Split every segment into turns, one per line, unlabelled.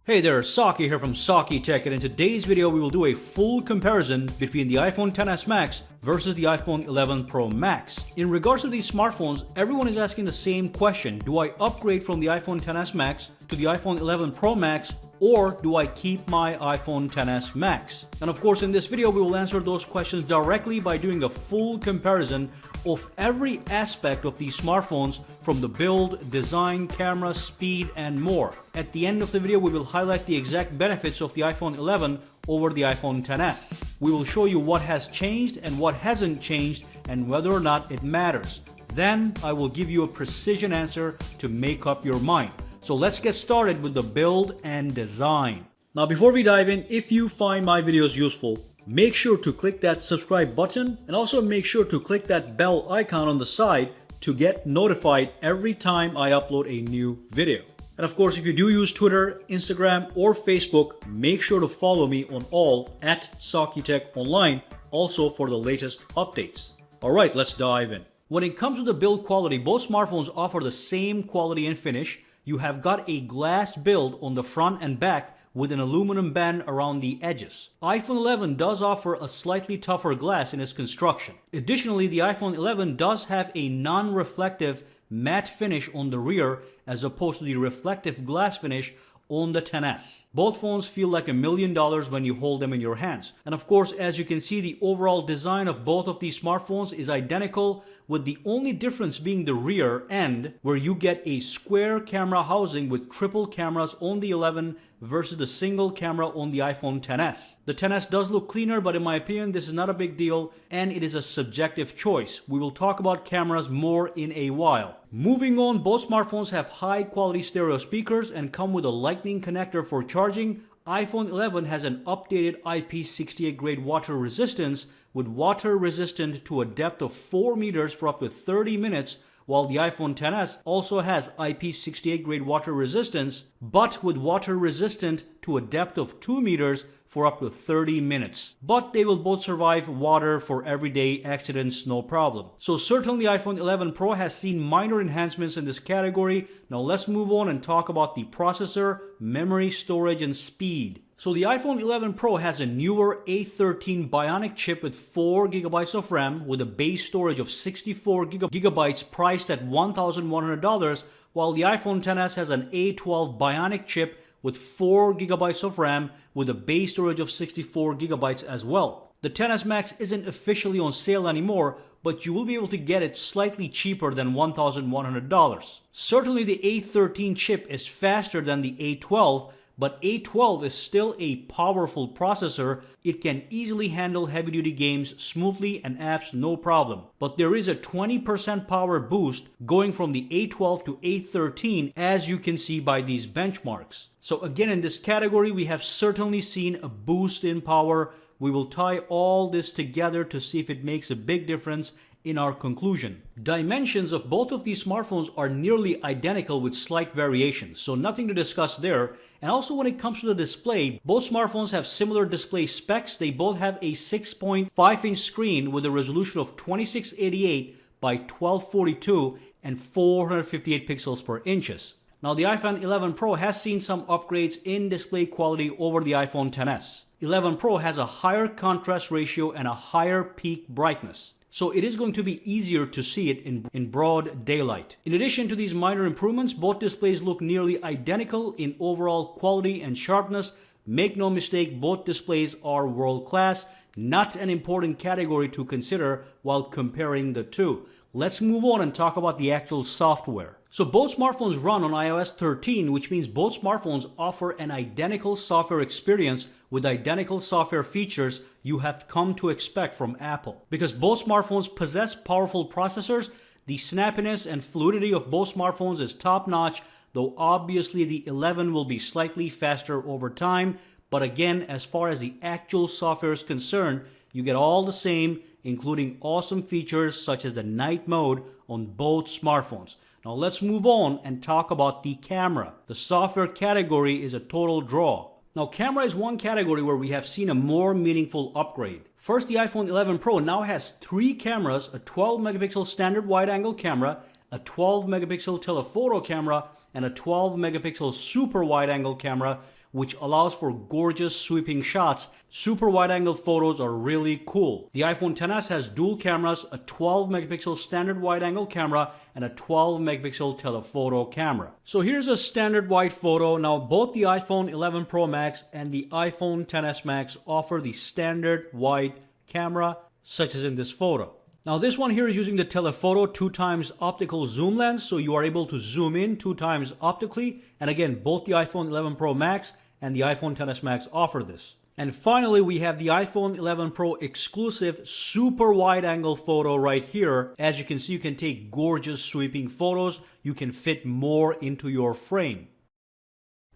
Hey there, Saki here from Saki Tech, and in today's video we will do a full comparison between the iPhone XS Max versus the iPhone 11 Pro Max. In regards to these smartphones, everyone is asking the same question: do I upgrade from the iPhone XS Max to the iPhone 11 Pro Max, or do I keep my iPhone XS Max? And of course, in this video we will answer those questions directly by doing a full comparison of every aspect of these smartphones, from the build, design, camera, speed, and more. At the end of the video, we will highlight the exact benefits of the iPhone 11 over the iPhone XS. We will show you what has changed and what hasn't changed, and whether or not it matters. Then I will give you a precision answer to make up your mind. So let's get started with the build and design. Now before we dive in, if you find my videos useful, make sure to click that subscribe button, and also make sure to click that bell icon on the side to get notified every time I upload a new video. And of course, if you do use Twitter, Instagram, or Facebook, make sure to follow me on all at Saki Tech Online, also for the latest updates. Alright, let's dive in. When it comes to the build quality, both smartphones offer the same quality and finish. You have got a glass build on the front and back with an aluminum band around the edges. iPhone 11 does offer a slightly tougher glass in its construction. Additionally, the iPhone 11 does have a non-reflective matte finish on the rear as opposed to the reflective glass finish on the XS. Both phones feel like $1 million when you hold them in your hands. And of course, as you can see, the overall design of both of these smartphones is identical, with the only difference being the rear end, where you get a square camera housing with triple cameras on the 11 versus the single camera on the iPhone XS. The XS does look cleaner, but in my opinion, this is not a big deal, and it is a subjective choice. We will talk about cameras more in a while. Moving on, both smartphones have high quality stereo speakers and come with a lightning connector for charging. iPhone 11 has an updated IP68 grade water resistance, with water resistant to a depth of 4 meters for up to 30 minutes, while the iPhone XS also has IP68 grade water resistance, but with water resistant to a depth of 2 meters for up to 30 minutes. But they will both survive water for everyday accidents, no problem. So certainly the iPhone 11 Pro has seen minor enhancements in this category. Now let's move on and talk about the processor, memory, storage, and speed. So the iPhone 11 Pro has a newer A13 Bionic chip with 4 GB of RAM with a base storage of 64 GB priced at $1,100, while the iPhone XS has an A12 Bionic chip with 4 GB of RAM with a base storage of 64 GB as well. The XS Max isn't officially on sale anymore, but you will be able to get it slightly cheaper than $1,100. Certainly the A13 chip is faster than the A12, but A12 is still a powerful processor. It can easily handle heavy-duty games smoothly and apps no problem. But there is a 20% power boost going from the A12 to A13, as you can see by these benchmarks. So again, in this category, we have certainly seen a boost in power. We will tie all this together to see if it makes a big difference in our conclusion. Dimensions of both of these smartphones are nearly identical with slight variations, so nothing to discuss there. And also when it comes to the display, both smartphones have similar display specs. They both have a 6.5-inch screen with a resolution of 2688 by 1242 and 458 pixels per inches. Now the iPhone 11 Pro has seen some upgrades in display quality over the iPhone XS. 11 Pro has a higher contrast ratio and a higher peak brightness, so it is going to be easier to see it in broad daylight. In addition to these minor improvements, both displays look nearly identical in overall quality and sharpness. Make no mistake, both displays are world-class, not an important category to consider while comparing the two. Let's move on and talk about the actual software. So both smartphones run on iOS 13, which means both smartphones offer an identical software experience with identical software features you have come to expect from Apple. Because both smartphones possess powerful processors, the snappiness and fluidity of both smartphones is top-notch, though obviously the 11 will be slightly faster over time. But again, as far as the actual software is concerned, you get all the same, including awesome features such as the night mode on both smartphones. Now let's move on and talk about the camera. The software category is a total draw. Now camera is one category where we have seen a more meaningful upgrade. First, the iPhone 11 Pro now has 3 cameras: a 12 megapixel standard wide-angle camera, a 12 megapixel telephoto camera, and a 12 megapixel super wide-angle camera, which allows for gorgeous sweeping shots. Super wide angle photos are really cool. The iPhone XS has dual cameras, a 12 megapixel standard wide angle camera and a 12 megapixel telephoto camera. So here's a standard wide photo. Now both the iPhone 11 Pro Max and the iPhone XS Max offer the standard wide camera, such as in this photo. Now this one here is using the telephoto 2x optical zoom lens, so you are able to zoom in 2x optically. And again, both the iPhone 11 Pro Max and the iPhone XS Max offer this. And finally, we have the iPhone 11 Pro exclusive super wide angle photo right here. As you can see, you can take gorgeous sweeping photos. You can fit more into your frame.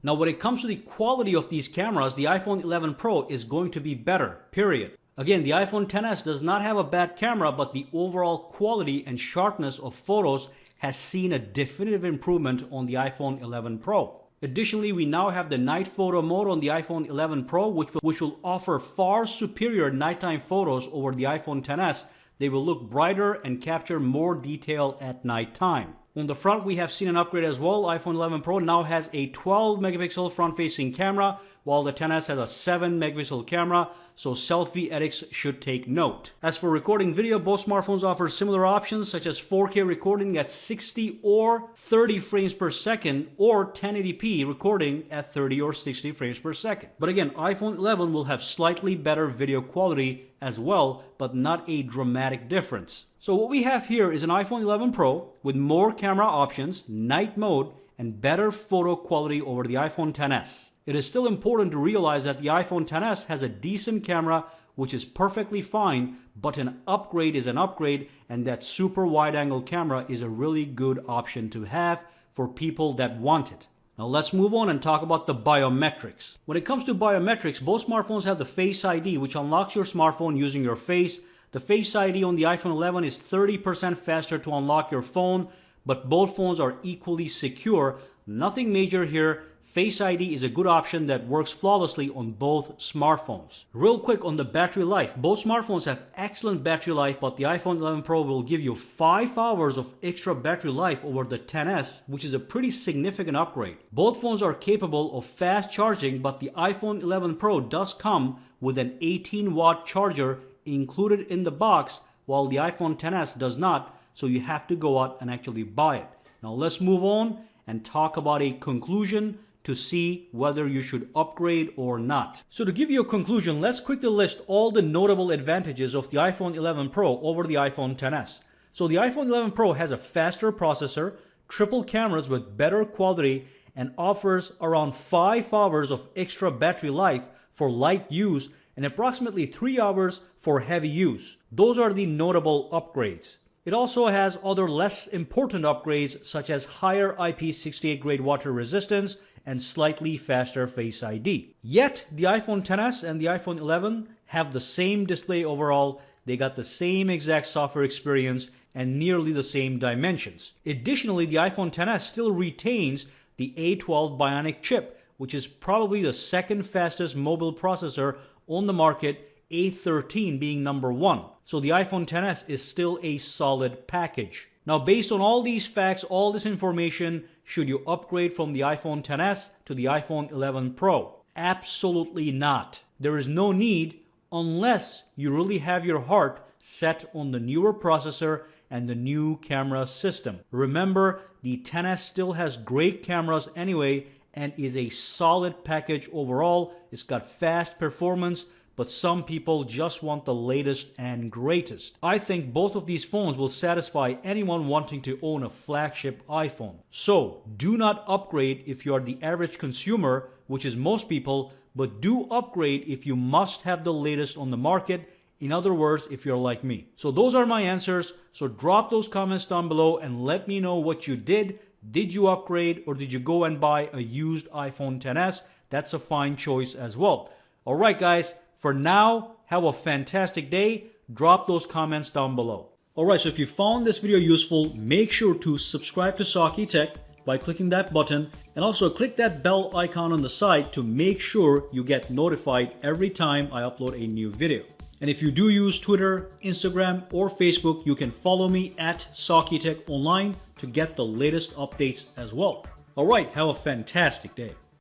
Now when it comes to the quality of these cameras, the iPhone 11 Pro is going to be better, period. Again, the iPhone XS does not have a bad camera, but the overall quality and sharpness of photos has seen a definitive improvement on the iPhone 11 Pro. Additionally, we now have the night photo mode on the iPhone 11 Pro, which will offer far superior nighttime photos over the iPhone XS. They will look brighter and capture more detail at nighttime. On the front, we have seen an upgrade as well. iPhone 11 Pro now has a 12 megapixel front-facing camera, while the XS has a 7 megapixel camera, so selfie addicts should take note. As for recording video, both smartphones offer similar options such as 4K recording at 60 or 30 frames per second, or 1080p recording at 30 or 60 frames per second. But again, iPhone 11 will have slightly better video quality as well, but not a dramatic difference. So what we have here is an iPhone 11 Pro with more camera options, night mode, and better photo quality over the iPhone XS. It is still important to realize that the iPhone XS has a decent camera, which is perfectly fine, but an upgrade is an upgrade, and that super wide angle camera is a really good option to have for people that want it. Now let's move on and talk about the biometrics. When it comes to biometrics, both smartphones have the Face ID, which unlocks your smartphone using your face. The Face ID on the iPhone 11 is 30% faster to unlock your phone, but both phones are equally secure. Nothing major here. Face ID is a good option that works flawlessly on both smartphones. Real quick on the battery life. Both smartphones have excellent battery life, but the iPhone 11 Pro will give you 5 hours of extra battery life over the XS, which is a pretty significant upgrade. Both phones are capable of fast charging, but the iPhone 11 Pro does come with an 18-watt charger included in the box, while the iPhone XS does not, so you have to go out and actually buy it. Now let's move on and talk about a conclusion to see whether you should upgrade or not. So to give you a conclusion, let's quickly list all the notable advantages of the iPhone 11 Pro over the iPhone XS. So the iPhone 11 Pro has a faster processor, triple cameras with better quality, and offers around 5 hours of extra battery life for light use and approximately 3 hours for heavy use. Those are the notable upgrades. It also has other less important upgrades such as higher IP68 grade water resistance and slightly faster Face ID. Yet, the iPhone XS and the iPhone 11 have the same display overall, they got the same exact software experience and nearly the same dimensions. Additionally, the iPhone XS still retains the A12 Bionic chip, which is probably the second fastest mobile processor on the market, A13 being number 1. So the iPhone XS is still a solid package. Now, based on all these facts, all this information, should you upgrade from the iPhone XS to the iPhone 11 Pro? Absolutely not. There is no need unless you really have your heart set on the newer processor and the new camera system. Remember, the XS still has great cameras anyway and is a solid package overall. It's got fast performance, but some people just want the latest and greatest. I think both of these phones will satisfy anyone wanting to own a flagship iPhone. So do not upgrade if you are the average consumer, which is most people, but do upgrade if you must have the latest on the market. In other words, if you're like me. So those are my answers. So drop those comments down below and let me know what you did. Did you upgrade or did you go and buy a used iPhone XS? That's a fine choice as well. All right, guys. For now, have a fantastic day. Drop those comments down below. Alright, so if you found this video useful, make sure to subscribe to Saki Tech by clicking that button, and also click that bell icon on the side to make sure you get notified every time I upload a new video. And if you do use Twitter, Instagram, or Facebook, you can follow me at Saki Tech Online to get the latest updates as well. Alright, have a fantastic day.